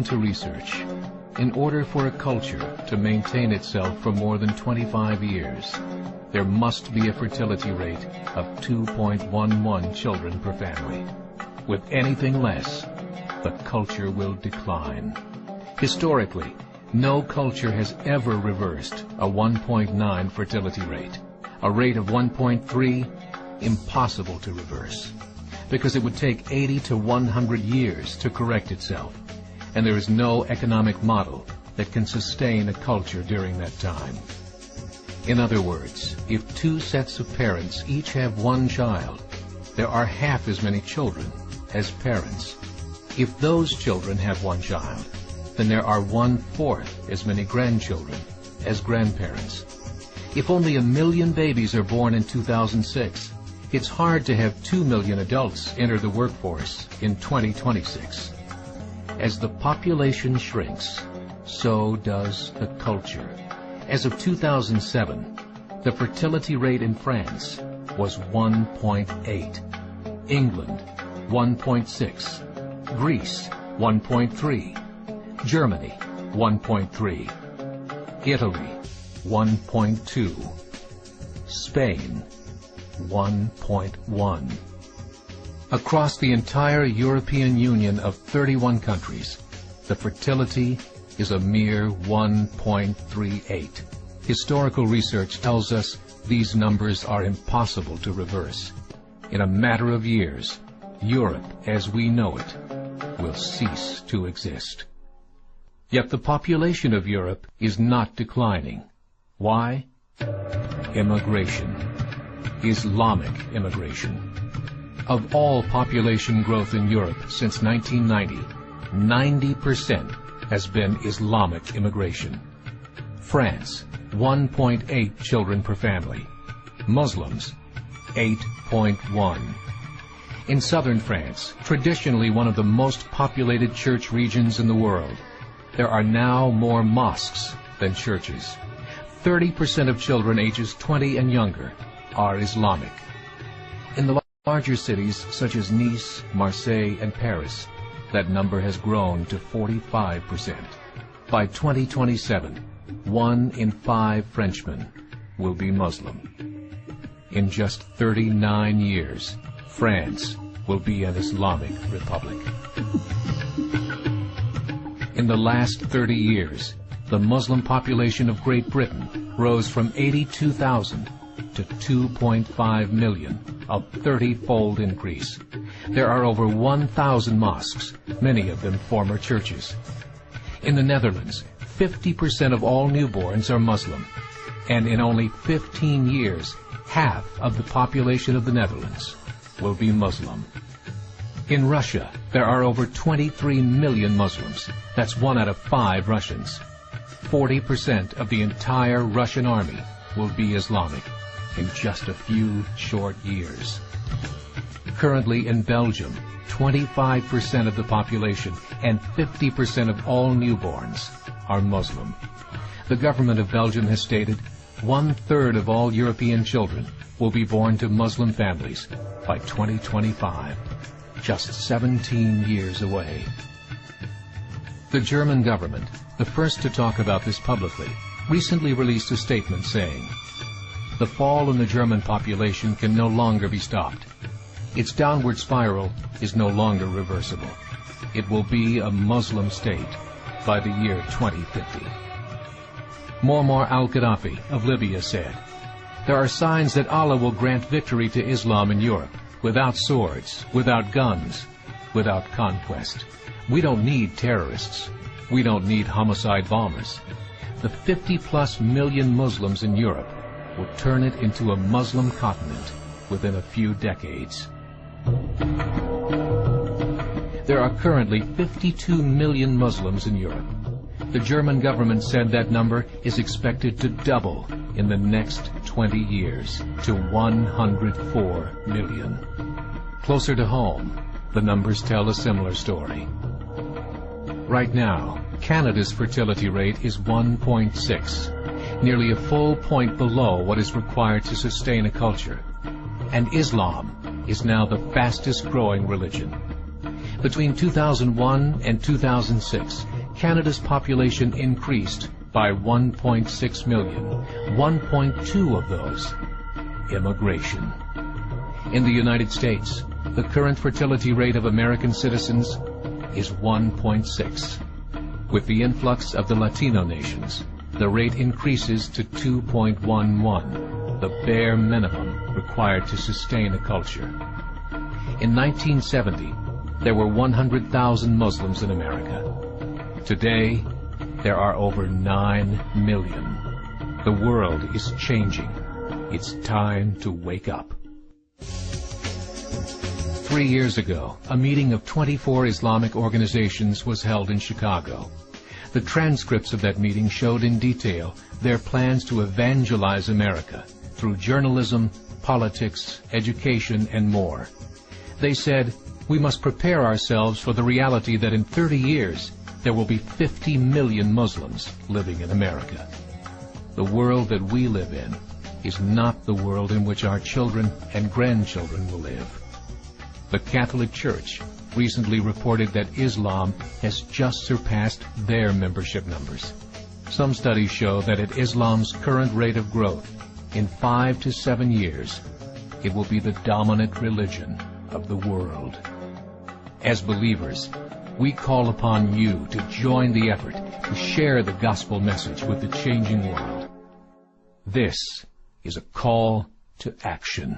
According to research, in order for a culture to maintain itself for more than 25 years, there must be a fertility rate of 2.11 children per family. With anything less, the culture will decline. Historically, no culture has ever reversed a 1.9 fertility rate. A rate of 1.3, impossible to reverse, because it would take 80 to 100 years to correct itself, and there is no economic model that can sustain a culture during that time. In other words, if two sets of parents each have one child, there are half as many children as parents. If those children have one child, then there are 1/4 as many grandchildren as grandparents. If only 1 million babies are born in 2006, it's hard to have 2 million adults enter the workforce in 2026. As the population shrinks, so does the culture. As of 2007, the fertility rate in France was 1.8, England 1.6, Greece 1.3, Germany 1.3, Italy 1.2, Spain 1.1. Across the entire European Union of 31 countries, the fertility is a mere 1.38. Historical research tells us these numbers are impossible to reverse. In a matter of years, Europe as we know it will cease to exist. Yet the population of Europe is not declining. Why? Immigration. Islamic immigration. Of all population growth in Europe since 1990, 90% has been Islamic immigration. France, 1.8 children per family. Muslims, 8.1. In southern France, traditionally one of the most populated church regions in the world, there are now more mosques than churches. 30% of children ages 20 and younger are Islamic. In the larger cities such as Nice, Marseille, and Paris, that number has grown to 45%. By 2027, 1 in 5 Frenchmen will be Muslim. In just 39 years, France will be an Islamic republic. In the last 30 years, the Muslim population of Great Britain rose from 82,000 to 2.5 million, a 30-fold increase. There are over 1,000 mosques, many of them former churches. In the Netherlands, 50% of all newborns are Muslim, and in only 15 years, half of the population of the Netherlands will be Muslim. In Russia, there are over 23 million Muslims. That's 1 out of 5 Russians. 40% of the entire Russian army will be Islamic in just a few short years. Currently in Belgium, 25% of the population and 50% of all newborns are Muslim. The government of Belgium has stated 1/3 of all European children will be born to Muslim families by 2025, just 17 years away. The German government, the first to talk about this publicly, recently released a statement saying, "The fall in the German population can no longer be stopped. Its downward spiral is no longer reversible. It will be a Muslim state by the year 2050. Muammar al-Gaddafi of Libya said, "There are signs that Allah will grant victory to Islam in Europe, without swords, without guns, without conquest. We don't need terrorists. We don't need homicide bombers. The 50+ million Muslims in Europe will turn it into a Muslim continent within a few decades." There are currently 52 million Muslims in Europe. The German government said that number is expected to double in the next 20 years to 104 million. Closer to home, the numbers tell a similar story. Right now, Canada's fertility rate is 1.6, nearly a full point below what is required to sustain a culture. And Islam is now the fastest growing religion. Between 2001 and 2006, Canada's population increased by 1.6 million, 1.2 of those immigration. In the United States, the current fertility rate of American citizens is 1.6. With the influx of the Latino nations, the rate increases to 2.11, the bare minimum required to sustain a culture. In 1970, there were 100,000 Muslims in America. Today, there are over 9 million. The world is changing. It's time to wake up. 3 years ago, a meeting of 24 Islamic organizations was held in Chicago. The transcripts of that meeting showed in detail their plans to evangelize America through journalism, politics, education, and more. They said, we must prepare ourselves for the reality that in 30 years, there will be 50 million Muslims living in America. The world that we live in is not the world in which our children and grandchildren will live. The Catholic Church recently reported that Islam has just surpassed their membership numbers. Some studies show that at Islam's current rate of growth, in 5 to 7 years, it will be the dominant religion of the world. As believers, we call upon you to join the effort to share the gospel message with the changing world. This is a call to action.